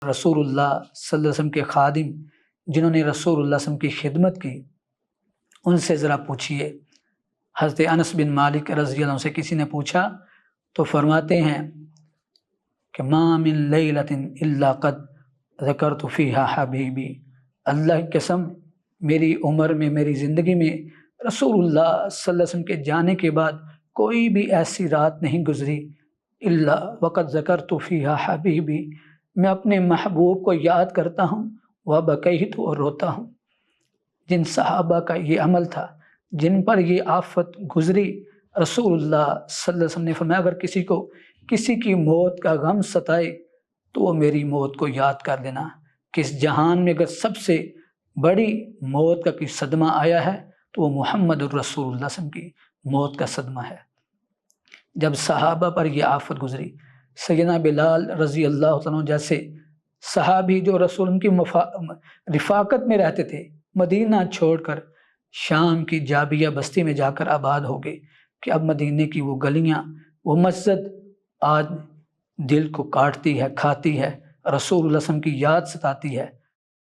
رسول اللہ صلی اللہ علیہ وسلم کے خادم جنہوں نے رسول اللہ صلی اللہ علیہ وسلم کی خدمت کی، ان سے ذرا پوچھیے۔ حضرت انس بن مالک رضی اللہ عنہ سے کسی نے پوچھا تو فرماتے ہیں کہ ما من لیلۃ الا قد ذکرت فیہا حبیبی، اللہ کی قسم میری عمر میں، میری زندگی میں رسول اللہ صلی اللہ علیہ وسلم کے جانے کے بعد کوئی بھی ایسی رات نہیں گزری الا وقد ذکرت فیہا حبیبی، میں اپنے محبوب کو یاد کرتا ہوں، وبکیت، اور روتا ہوں۔ جن صحابہ کا یہ عمل تھا، جن پر یہ آفت گزری، رسول اللہ صلی اللہ علیہ وسلم نے فرمایا اگر کسی کو کسی کی موت کا غم ستائے تو وہ میری موت کو یاد کر لینا، کہ اس جہان میں اگر سب سے بڑی موت کا کوئی صدمہ آیا ہے تو وہ محمد الرسول اللہ صلی اللہ علیہ وسلم کی موت کا صدمہ ہے۔ جب صحابہ پر یہ آفت گزری، سیدنا بلال رضی اللہ عنہ جیسے صحابی جو رسول ان کی رفاقت میں رہتے تھے، مدینہ چھوڑ کر شام کی جابیہ بستی میں جا کر آباد ہو گئے، کہ اب مدینے کی وہ گلیاں، وہ مسجد آج دل کو کاٹتی ہے، کھاتی ہے، رسول اللہ صلی اللہ علیہ وسلم کی یاد ستاتی ہے۔